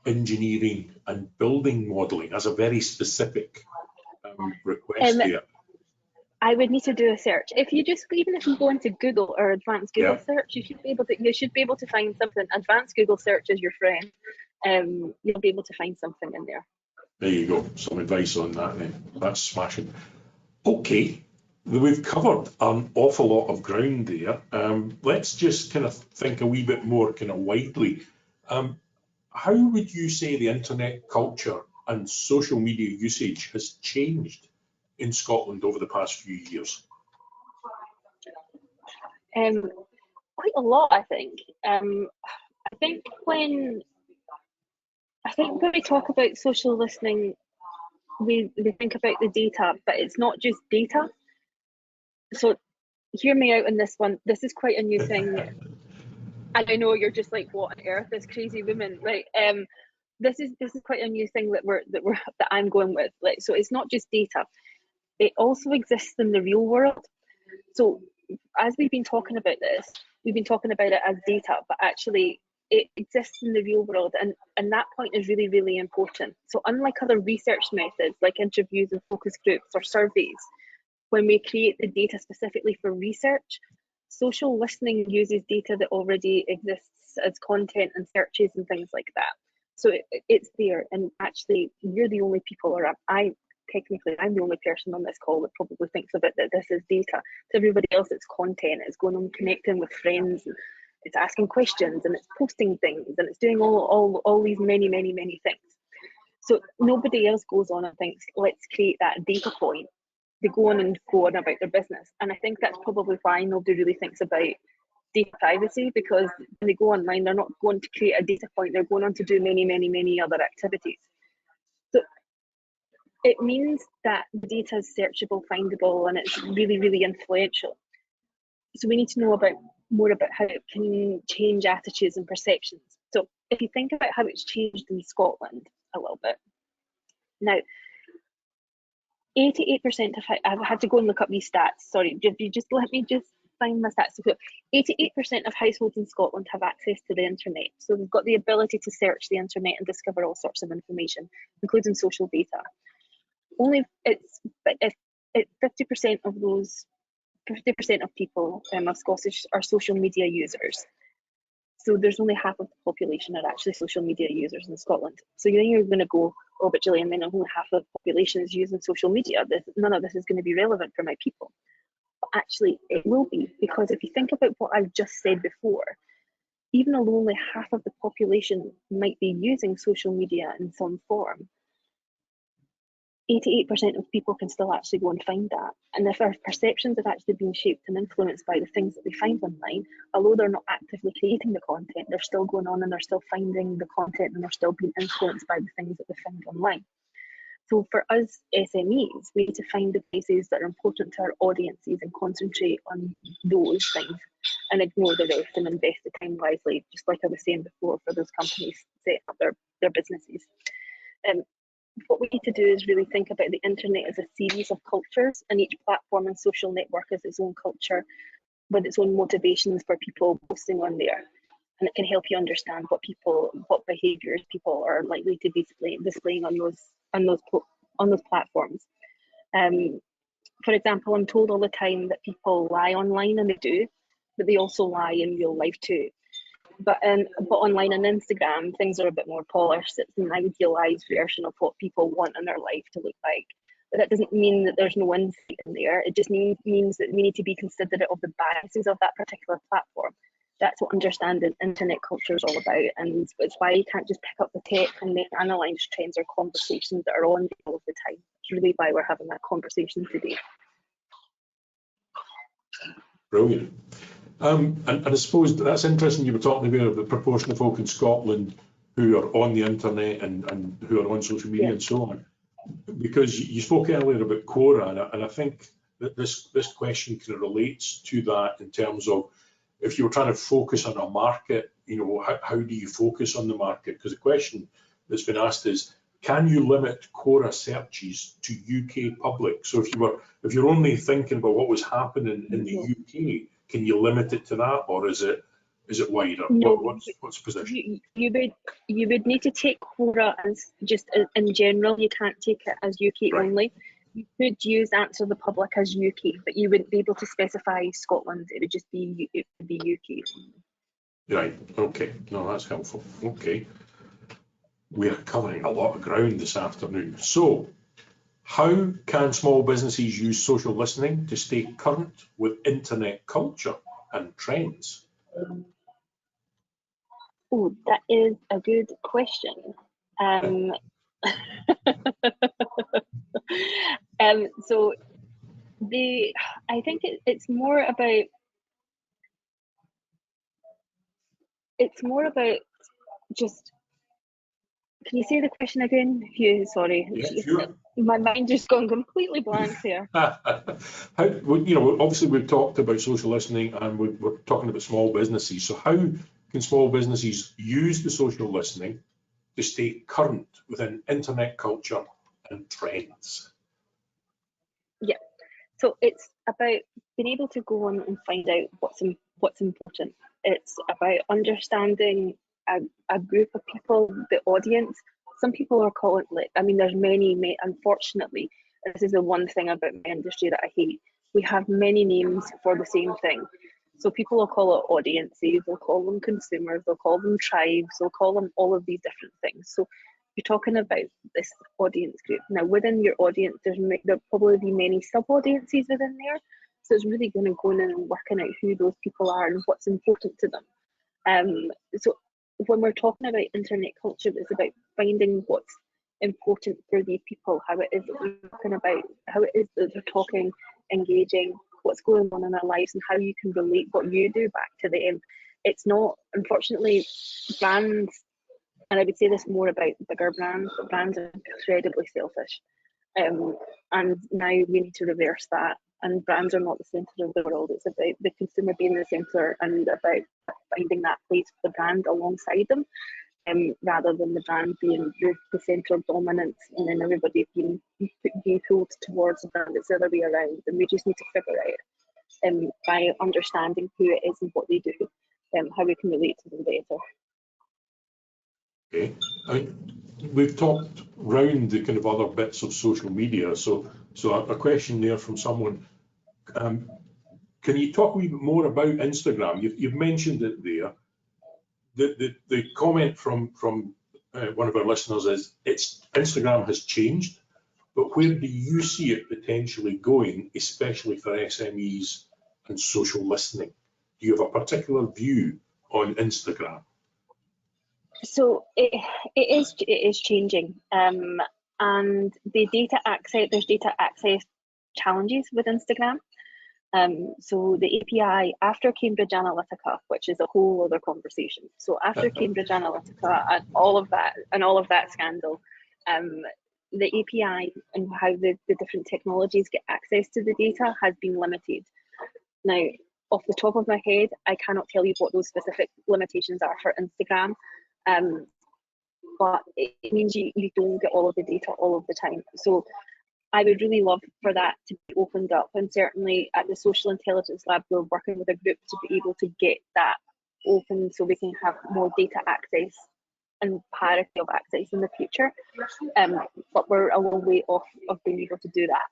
engineering and building modelling as a very specific request there? I would need to do a search. Even if you go into Google or advanced Google search, you should be able to find something. Advanced Google search is your friend. You'll be able to find something in there. There you go. Some advice on that then. That's smashing. Okay. We've covered an awful lot of ground there. Let's just kind of think a wee bit more kind of widely. How would you say the internet culture and social media usage has changed in Scotland over the past few years? Quite a lot, I think. I think when we talk about social listening, we think about the data, but it's not just data. So hear me out on this one. This is quite a new thing. And I know you're just like, what on earth, this crazy woman? Like, this is quite a new thing that I'm going with. Like, so it's not just data; it also exists in the real world. So as we've been talking about this, we've been talking about it as data, but actually it exists in the real world, and that point is really, really important. So unlike other research methods like interviews and focus groups or surveys, when we create the data specifically for research, social listening uses data that already exists as content and searches and things like that. So it's there, and actually you're the only people, or technically I'm the only person on this call that probably thinks of it that this is data. To everybody else, it's content. It's going on connecting with friends, and it's asking questions, and it's posting things, and it's doing all these many things. So nobody else goes on and thinks, let's create that data point. They go on about their business, and I think that's probably why nobody really thinks about data privacy, because when they go online, they're not going to create a data point. They're going on to do many other activities. So it means that the data is searchable, findable, and it's really, really influential. So we need to know more about how it can change attitudes and perceptions. So if you think about how it's changed in Scotland a little bit. Now, 88% of, I've had to go and look up these stats, sorry, just let me just find my stats. 88% of households in Scotland have access to the internet. So they've got the ability to search the internet and discover all sorts of information, including social data. If 50% of those, 50% of people of Scottish are social media users. So there's only half of the population are actually social media users in Scotland. So then you're going to go, oh, but Jillian, then only half of the population is using social media. None of this is going to be relevant for my people. But actually, it will be, because if you think about what I've just said before, even though only half of the population might be using social media in some form, 88% of people can still actually go and find that. And if our perceptions have actually been shaped and influenced by the things that they find online, although they're not actively creating the content, they're still going on and they're still finding the content, and they're still being influenced by the things that they find online. So for us SMEs, we need to find the places that are important to our audiences and concentrate on those things and ignore the rest and invest the time wisely, just like I was saying before, for those companies setting up their businesses. What we need to do is really think about the internet as a series of cultures, and each platform and social network has its own culture with its own motivations for people posting on there. And it can help you understand what behaviours people are likely to be displaying on those platforms. For example, I'm told all the time that people lie online, and they do, but they also lie in real life too. But online on Instagram, things are a bit more polished. It's an idealized version of what people want in their life to look like. But that doesn't mean that there's no insight in there. It just means that we need to be considerate of the biases of that particular platform. That's what understanding internet culture is all about, and it's why you can't just pick up the tech and analyse trends or conversations that are on all the time. It's really why we're having that conversation today. Brilliant. And I suppose that's interesting. You were talking about the proportion of folk in Scotland who are on the internet and who are on social media, and so on. Because you spoke earlier about Quora, and I think that this question kind of relates to that in terms of, if you were trying to focus on a market, how do you focus on the market? Because the question that's been asked is, can you limit Quora searches to UK public? So if you're only thinking about what was happening in the UK, can you limit it to that, or is it wider? No, what's the position? You would need to take Quora as just in general. You can't take it as UK only. You could use Answer the Public as UK, but you wouldn't be able to specify Scotland. It would just be UK. Right. Okay. No, that's helpful. Okay. We're covering a lot of ground this afternoon. So, how can small businesses use social listening to stay current with internet culture and trends? Oh, that is a good question. So I think it's more about just. Can you say the question again? Sorry. Yeah, sure. My mind just gone completely blank there. Obviously we've talked about social listening, and we're talking about small businesses. So how can small businesses use the social listening to stay current within internet culture and trends? Yeah, so it's about being able to go on and find out what's important. It's about understanding a group of people, the audience. Some people are calling, like, I mean, there's many, unfortunately, this is the one thing about my industry that I hate. We have many names for the same thing. So people will call it audiences, they'll call them consumers, they'll call them tribes, they'll call them all of these different things. So you're talking about this audience group. Now, within your audience, there'll probably be many sub-audiences within there. So it's really going to go in and working out who those people are and what's important to them. So when we're talking about internet culture, it's about finding what's important for these people, how it is that we're talking about, how it is that they're talking, engaging, what's going on in their lives, and how you can relate what you do back to them. It's not, unfortunately, brands, and I would say this more about bigger brands, but brands are incredibly selfish. And now we need to reverse that. And brands are not the centre of the world. It's about the consumer being the centre and about finding that place for the brand alongside them, rather than the brand being the centre of dominance and then everybody being pulled towards the brand. It's the other way around. And we just need to figure out, by understanding who it is and what they do, how we can relate to them better. Okay, we've talked round the kind of other bits of social media. So a question there from someone. Can you talk a wee bit more about Instagram? You've mentioned it there. The comment from one of our listeners is Instagram has changed, but where do you see it potentially going, especially for SMEs and social listening? Do you have a particular view on Instagram? So it is changing, and there's data access challenges with Instagram. So the API after Cambridge Analytica, which is a whole other conversation. So after Cambridge Analytica and all of that scandal, the API and how the different technologies get access to the data has been limited. Now, off the top of my head, I cannot tell you what those specific limitations are for Instagram. But it means you don't get all of the data all of the time. So I would really love for that to be opened up, and certainly at the Social Intelligence Lab, we're working with a group to be able to get that open so we can have more data access and parity of access in the future. But we're a long way off of being able to do that,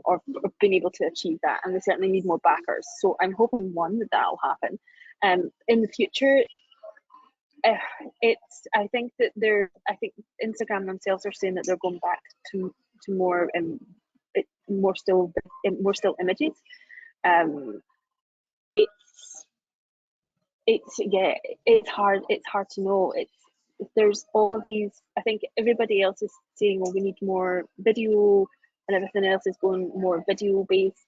or being able to achieve that, and we certainly need more backers. So I'm hoping, one, that that'll happen. In the future, I think Instagram themselves are saying that they're going back to more still images. It's hard to know. There's all of these. I think everybody else is saying, well, we need more video, and everything else is going more video based.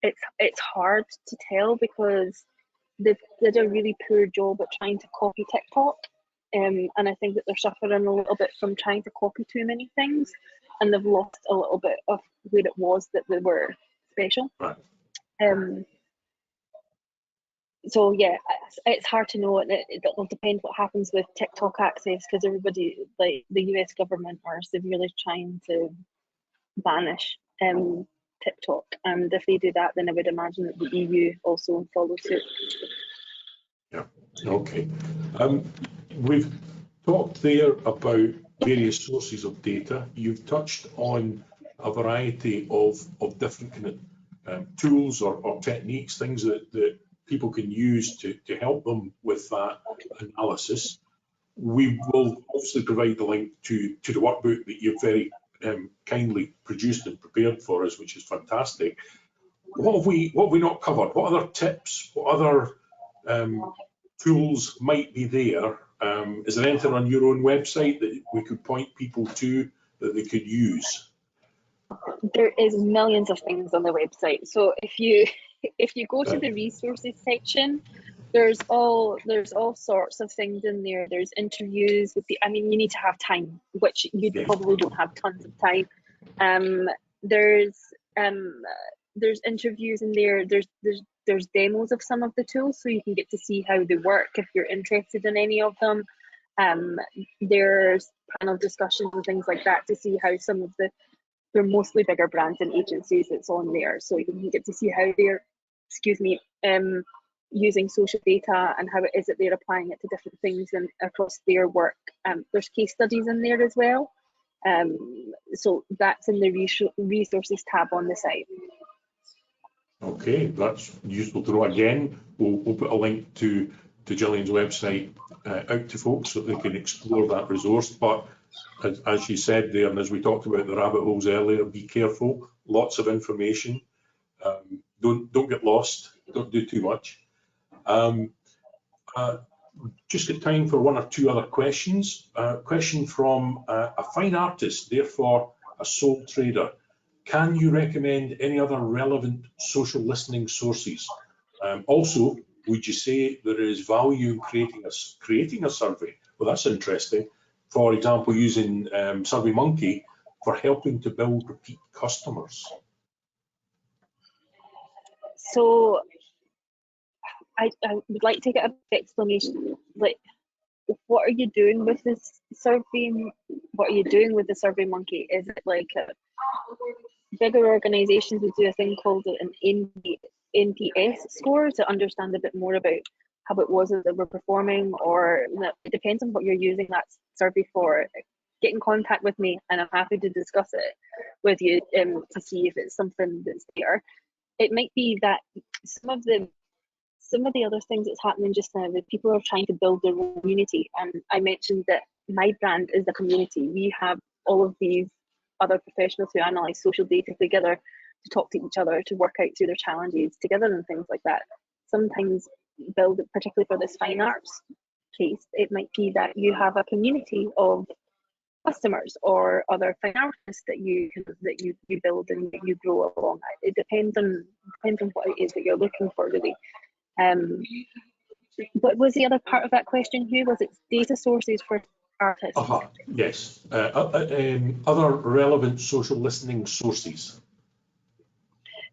It's hard to tell because they did a really poor job at trying to copy TikTok, and I think that they're suffering a little bit from trying to copy too many things, and they've lost a little bit of where it was that they were special. Right. So yeah, it's hard to know. It'll depend what happens with TikTok access, because everybody, like the US government, are severely trying to banish TikTok, and if they do that, then I would imagine that the EU also follow suit. Yeah, okay. We've talked there about various sources of data. You've touched on a variety of different kind of tools or techniques, things that people can use to help them with that analysis. We will obviously provide the link to the workbook that you've very kindly produced and prepared for us, which is fantastic. What have we not covered? What other tips, what other tools might be there? Is there anything on your own website that we could point people to that they could use? There is millions of things on the website. So if you go to the resources section, there's all sorts of things in there. There's interviews with you need to have time, which you probably don't have tons of time. There's interviews in there. There's there's demos of some of the tools, so you can get to see how they work if you're interested in any of them. There's panel discussions and things like that to see how some of they're mostly bigger brands and agencies that's on there, so you can get to see how they're, using social data and how it is that they're applying it to different things and across their work. There's case studies in there as well. So that's in the resources tab on the site. Okay, that's useful to know. Again, we'll put a link to Jillian's website out to folks so they can explore that resource. But as you said there, and as we talked about the rabbit holes earlier, be careful. Lots of information. Don't get lost. Don't do too much. Just got time for one or two other questions. Question from a fine artist, therefore a sole trader. Can you recommend any other relevant social listening sources? Also, would you say there is value in creating a survey? Well, that's interesting. For example, using SurveyMonkey for helping to build repeat customers. So I would like to get a bit of explanation. Like, what are you doing with this survey? What are you doing with the SurveyMonkey? Is it like bigger organizations would do a thing called an NPS score to understand a bit more about how it was that we're performing, or it depends on what you're using that survey for. Get in contact with me and I'm happy to discuss it with you to see if it's something that's there. It might be that some of the other things that's happening just now, that people are trying to build their own community. And I mentioned that my brand is the community. We have all of these other professionals who analyze social data together to talk to each other, to work out through their challenges together and things like that. Sometimes particularly for this fine arts case, it might be that you have a community of customers or other fine artists that you build and that you grow along. It depends on what it is that you're looking for, really. What was the other part of that question, Hugh? Was it data sources for artists? Yes. Other relevant social listening sources.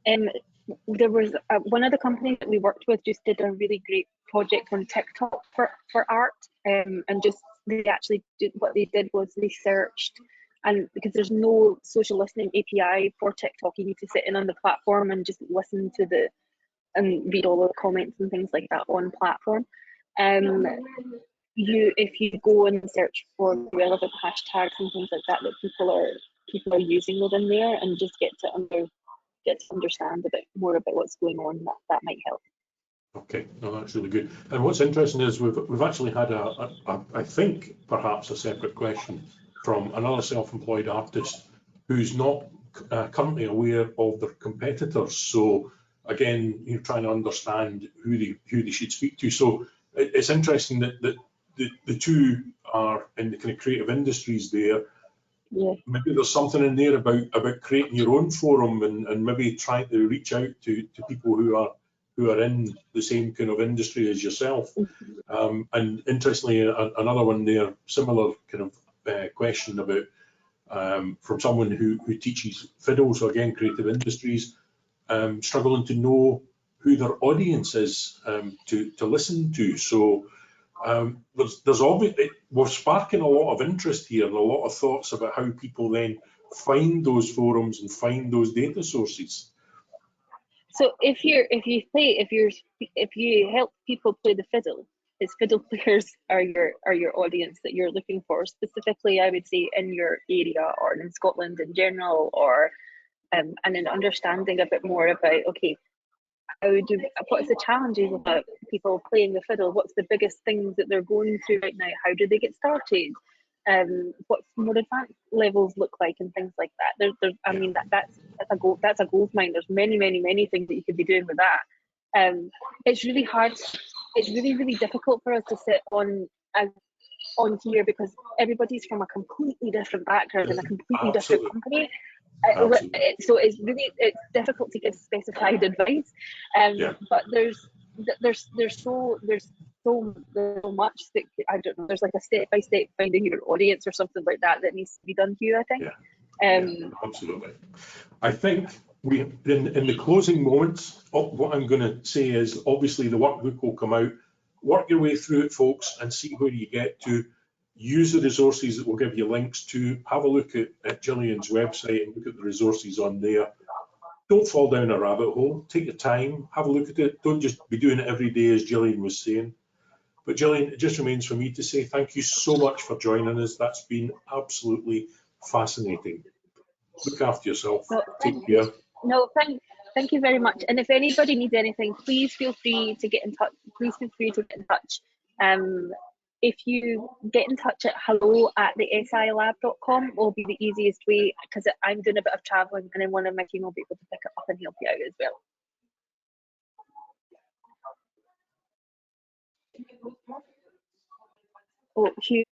There was one of the companies that we worked with just did a really great project on TikTok for art, and just what they did was they searched, and because there's no social listening API for TikTok, you need to sit in on the platform and just listen to and read all the comments and things like that on platform. If you go and search for relevant hashtags and things like that people are using within there, and just get to understand a bit more about what's going on, that might help. Okay, no, that's really good. And what's interesting is we've actually had I think perhaps a separate question from another self-employed artist who's not currently aware of their competitors. So again, you're trying to understand who they should speak to. So it's interesting that the two are in the kind of creative industries there. Yeah. Maybe there's something in there about creating your own forum and maybe trying to reach out to people who are in the same kind of industry as yourself. Mm-hmm. And interestingly, another one there, similar kind of question about from someone who teaches fiddle. So again, creative industries, struggling to know who their audience is to listen to. So there's obviously, we're sparking a lot of interest here and a lot of thoughts about how people then find those forums and find those data sources. So if you help people play the fiddle, it's fiddle players are your audience that you're looking for. Specifically, I would say in your area or in Scotland in general, or and in understanding a bit more about, okay, what's the challenges about people playing the fiddle? What's the biggest things that they're going through right now? How do they get started? What's more advanced levels look like and things like that. I mean, that's a gold mine. There's many things that you could be doing with that. It's really hard. It's really difficult for us to sit on here because everybody's from a completely different background and a completely different company. So it's difficult to give specified advice. But there's so much that I don't know. There's like a step-by-step finding your audience or something like that needs to be done here, I think. Absolutely. I think in the closing moments, what I'm going to say is obviously the workbook will come out. Work your way through it, folks, and see where you get to. Use the resources that we'll give you links to. Have a look at Jillian's website and look at the resources on there. Don't fall down a rabbit hole. Take your time, have a look at it. Don't just be doing it every day, as Jillian was saying. But Jillian, it just remains for me to say thank you so much for joining us. That's been absolutely fascinating. Look after yourself. No, take care. No, thank you very much. And if anybody needs anything, please feel free to get in touch. Please feel free to get in touch. If you get in touch at hello@thesilab.com will be the easiest way, because I'm doing a bit of traveling and then one of my team will be able to pick it up and help you out as well. Oh, Hugh.